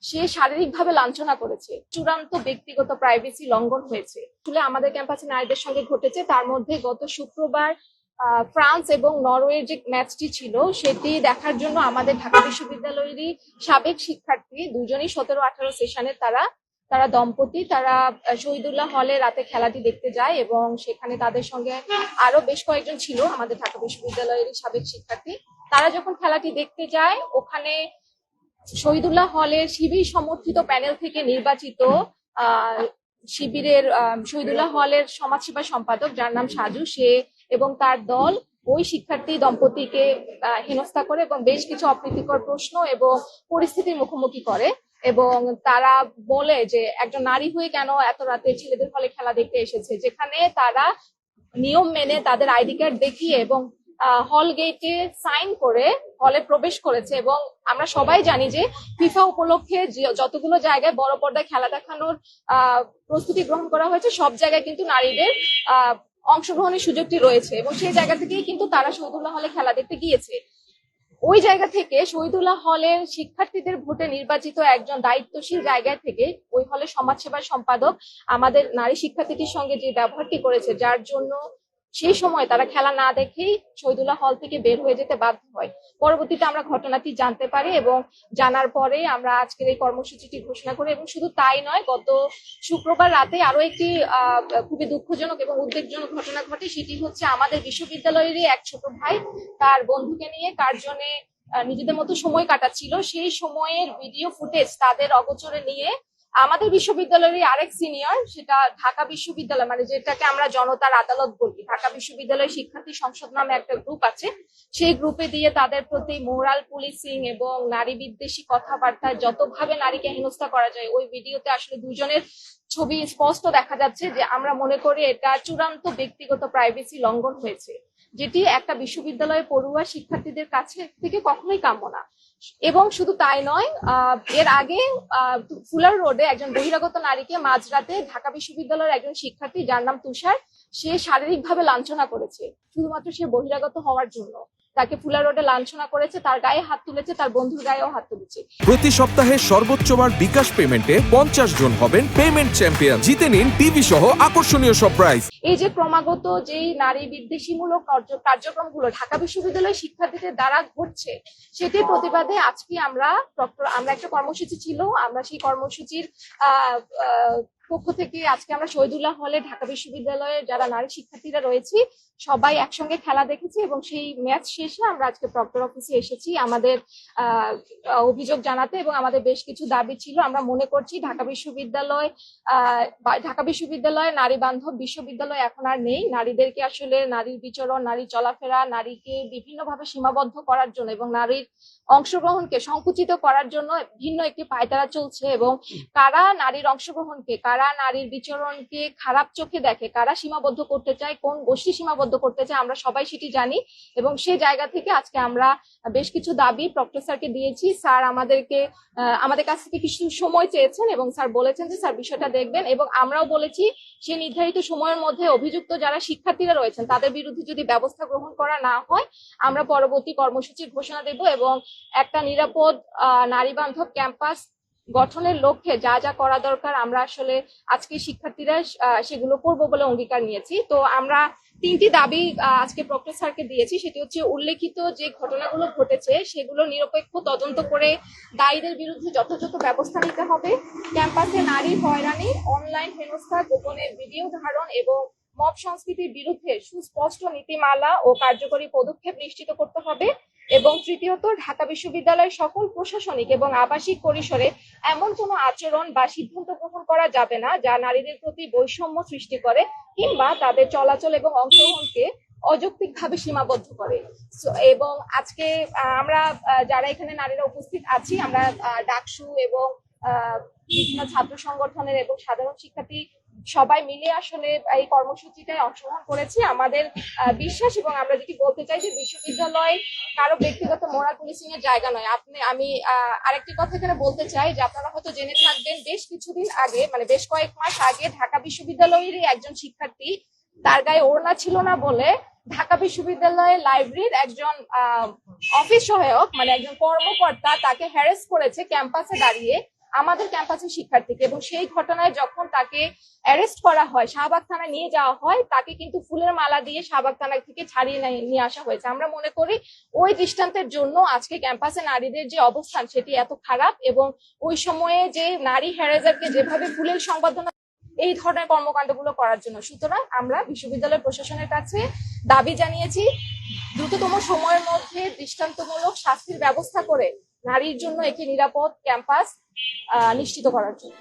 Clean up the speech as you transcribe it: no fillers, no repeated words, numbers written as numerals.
সে শারীরিকভাবে লাঞ্ছনা করেছে, চূড়ান্ত ব্যক্তিগত প্রাইভেসি লঙ্ঘন হয়েছে। আসলে আমাদের ক্যাম্পাসে নারীদের সঙ্গে ঘটেছে। তার মধ্যে গত শুক্রবার ফ্রান্স এবং নরওয়ের যে ম্যাচটি ছিল সেটি দেখার জন্য আমাদের ঢাকা বিশ্ববিদ্যালয়েরই সাবেক শিক্ষার্থী দুজনই 17-18 সেশনে তারা তারা দম্পতি তারা শহীদুল্লাহ হলে রাতে খেলাটি দেখতে যায় এবং সেখানে তাদের সঙ্গে আরো বেশ কয়েকজন ছিল আমাদের ঢাকা বিশ্ববিদ্যালয়েরই সাবেক শিক্ষার্থী। তারা যখন খেলাটি দেখতে যায়, ওখানে শহীদুল্লাহ হলের শিবির সমর্থিত প্যানেল থেকে নির্বাচিত শিবিরের শহীদুল্লাহ হলের সমাজসেবা সম্পাদক যার নাম সাজু, সে এবং তার দল ওই শিক্ষার্থী দম্পতিকে হেনস্থা করে এবং বেশ কিছু অপ্রীতিকর প্রশ্ন এবং পরিস্থিতির মুখোমুখি করে। এবং তারা বলে যে একজন নারী হয়ে কেন এত রাতে ছেলেদের হলে খেলা দেখতে এসেছে, যেখানে তারা নিয়ম মেনে তাদের আইডি কার্ড দেখিয়ে এবং হল গেটে সাইন করে হলে প্রবেশ করেছে। এবং আমরা সবাই জানি যে ফিফা উপলক্ষে যতগুলো জায়গায় বড় পর্দায় খেলা দেখানোর প্রস্তুতি গ্রহণ করা হয়েছে, সব জায়গায় কিন্তু নারীদের অংশগ্রহণের সুযোগটি রয়েছে এবং সেই জায়গা থেকেই কিন্তু তারা শহীদুল্লাহ হলে খেলা দেখতে গিয়েছে। ওই জায়গা থেকে শহীদুল্লাহ হলের শিক্ষার্থীদের ভোটে নির্বাচিত একজন দায়িত্বশীল জায়গা থেকে ওই হলে সমাজসেবার সম্পাদক আমাদের নারী শিক্ষার্থীটির সঙ্গে যে ব্যবহারটি করেছে, যার জন্য সেই সময় তারা খেলা না দেখেই শহীদুল্লাহ হল থেকে বের হয়ে যেতে বাধ্য হয়। পরবর্তীতে আমরা ঘটনাটি জানতে পারি এবং জানার পরে আমরা আজকের এই কর্মসূচিটি ঘোষণা করি। এবং শুধু তাই নয়, গত শুক্রবার রাতে আরো একটি খুবই দুঃখজনক এবং উদ্বেগজনক ঘটনা ঘটে। সেটি হচ্ছে আমাদের বিশ্ববিদ্যালয়েরই এক ছোট ভাই তার বন্ধুকে নিয়ে কার্জনে নিজেদের মতো সময় কাটাচ্ছিল। সেই সময়ের ভিডিও ফুটেজ তাদের অগোচরে নিয়ে আমাদের বিশ্ববিদ্যালয়ের আরেক সিনিয়র, সেটা ঢাকা বিশ্ববিদ্যালয় মানে যেটাকে আমরা জনতার আদালত বলি, ঢাকা বিশ্ববিদ্যালয় শিক্ষার্থী সংসদ নামে একটা গ্রুপ আছে, সেই গ্রুপে দিয়ে তাদের প্রতি মোরাল পুলিশিং এবং নারী বিদ্বেষী কথাবার্তা, যতভাবে নারীকে হেনস্থা করা যায় ওই ভিডিওতে আসলে দুজনের ছবি স্পষ্ট দেখা যাচ্ছে। যে আমরা মনে করি এটা চূড়ান্ত ব্যক্তিগত প্রাইভেসি লঙ্ঘন হয়েছে, যেটি একটা বিশ্ববিদ্যালয়ে পড়ুয়া শিক্ষার্থীদের কাছে থেকে কখনোই কাম্য না। এবং শুধু তাই নয়, এর আগে ফুলার রোডে একজন বহিরাগত নারীকে মাঝরাতে ঢাকা বিশ্ববিদ্যালয়ের একজন শিক্ষার্থী যার নাম তুষার, সে শারীরিকভাবে লাঞ্ছনা করেছে শুধুমাত্র সে বহিরাগত হওয়ার জন্য। তাকে ফুলার রোডে লাঞ্ছনা করেছে, তার গায়ে হাত তুলেছে, তার বন্ধুর গায়েও হাত তুলেছে। প্রতি সপ্তাহে সর্বোচ্চবার বিকাশ পেমেন্টে 50 জন হবেন পেমেন্ট চ্যাম্পিয়ন। জিতে নিন টিভি সহ আকর্ষণীয় সব প্রাইজ। এই যে ক্রমাগত যেই নারী বিদ্বেষীমূলক কার্যক্রমগুলো ঢাকা বিশ্ববিদ্যালয়ের শিক্ষার্থীদের দ্বারা ঘটছে, সেটির প্রতিবাদে আজকে আমরা একটা কর্মসূচি ছিল, আমরা সেই কর্মসূচির পক্ষ থেকে আজকে আমরা শহীদুল্লাহ হলে ঢাকা বিশ্ববিদ্যালয়ের যারা নারী শিক্ষার্থীরা রয়েছি সবাই একসঙ্গে খেলা দেখেছি। এবং সেই ম্যাচ শেষে আমরা আজকে প্রক্টর অফিসে এসেছি আমাদের অভিযোগ জানাতে এবং আমাদের বেশ কিছু দাবি ছিল। আমরা মনে করছি ঢাকা বিশ্ববিদ্যালয় নারী বান্ধব বিশ্ববিদ্যালয় এখন আর নেই। নারীদেরকে আসলে নারীর বিচরণ, নারীর চলাফেরা, নারীকে বিভিন্নভাবে সীমাবদ্ধ করার জন্য এবং নারীর অংশগ্রহণকে সংকুচিত করার জন্য ভিন্ন একটি পায়তারা চলছে। এবং কারা নারীর অংশগ্রহণকে, কারা নারীর বিচরণকে খারাপ চোখে দেখে, কারা সীমাবদ্ধ করতে চায়, কোন গোষ্ঠী সীমাবদ্ধ করতে চায়, আমরা সবাই সেটি জানি। এবং সেই জায়গা থেকে আজকে আমরা বেশ কিছু দাবি প্রক্টর স্যারকে দিয়েছি। স্যার আমাদের কাছ থেকে কিছু সময় চেয়েছেন এবং স্যার বলেছেন যে স্যার বিষয়টা দেখবেন। এবং আমরাও বলেছি সেই নির্ধারিত সময়ের মধ্যে অভিযুক্ত যারা শিক্ষার্থীরা রয়েছেন তাদের বিরুদ্ধে যদি ব্যবস্থা গ্রহণ করা না হয়, আমরা পরবর্তী কর্মসূচির ঘোষণা দেব এবং একটা নিরাপদ নারী বান্ধব ক্যাম্পাস গঠনের লক্ষ্যে যা যা করা দরকার আমরা আসলে আজকে শিক্ষার্থীরা সেগুলো করবো বলে অঙ্গীকার নিয়েছি। তো আমরা 3টি দাবি আজকে প্রক্টর স্যারকে দিয়েছি। সেটি হচ্ছে উল্লেখিত যে ঘটনাগুলো ঘটেছে সেগুলো নিরপেক্ষ তদন্ত করে দায়ীদের বিরুদ্ধে যথাযথ ব্যবস্থা নিতে হবে। ক্যাম্পাসে নারী হয়রানি, অনলাইন হেনস্থা, গোপনে ভিডিও ধারণ এবং মব সংস্কৃতির বিরুদ্ধে সুস্পষ্ট নীতিমালা ও কার্যকরী পদক্ষেপ নিশ্চিত করতে হবে। এবং তৃতীয়ত, ঢাকা বিশ্ববিদ্যালয়ের সকল প্রশাসনিক এবং আবাসিক পরিসরে এমন কোনো আচরণ বা সিদ্ধান্ত গ্রহণ করা যাবে না যা নারীদের প্রতি বৈষম্য সৃষ্টি করে কিংবা তাদের চলাচল এবং অংশগ্রহণকে অযৌক্তিকভাবে সীমাবদ্ধ করে। এবং আজকে আমরা যারা এখানে নারীরা উপস্থিত আছি, আমরা ডাকসু এবং বিভিন্ন ছাত্র সংগঠনের এবং সাধারণ শিক্ষার্থী সবাই মিলে আসলে এই কর্মসূচিটায় অংশগ্রহণ করেছি। আমাদের বিশ্বাস এবং আমরা যেটি বলতে চাই যে বিশ্ববিদ্যালয় কারো ব্যক্তিগত মোরাল পুলিশিং এর জায়গা নয়। আমি আরেকটি কথা এখানে বলতে চাই যে আপনারা হয়তো জেনে থাকবেন, বেশ কিছুদিন আগে মানে বেশ কয়েক মাস আগে ঢাকা বিশ্ববিদ্যালয়েরই একজন শিক্ষার্থী, তার গায়ে ওড়না ছিল না বলে ঢাকা বিশ্ববিদ্যালয়ের লাইব্রেরির একজন অফিস সহায়ক মানে একজন কর্মকর্তা তাকে হ্যারাস করেছে ক্যাম্পাসে দাঁড়িয়ে। আমাদের ক্যাম্পাসের শিক্ষার্থীকে, এবং সেই ঘটনায় যখন তাকে অ্যারেস্ট করা হয়, শাহবাগ থানায় নিয়ে যাওয়া হয়, তাকে কিন্তু ফুলের মালা দিয়ে শাহবাগ থানা থেকে ছাড়িয়ে নিয়ে আসা হয়েছে। আমরা মনে করি ওই দৃষ্টান্তের জন্য আজকে ক্যাম্পাসে নারীদের যে অবস্থান সেটি এত খারাপ, এবং ওই সময়ে যে নারী হ্যারাজারকে যেভাবে ফুলের সংবর্ধনা এই ধরনের কর্মকাণ্ডগুলো করার জন্য। সুতরাং আমরা বিশ্ববিদ্যালয় প্রশাসনের কাছে দাবি জানিয়েছি দ্রুততম সময়ের মধ্যে দৃষ্টান্তমূলক শাস্তির ব্যবস্থা করে নারীর জন্য একটি নিরাপদ ক্যাম্পাস নিশ্চিত করার জন্য।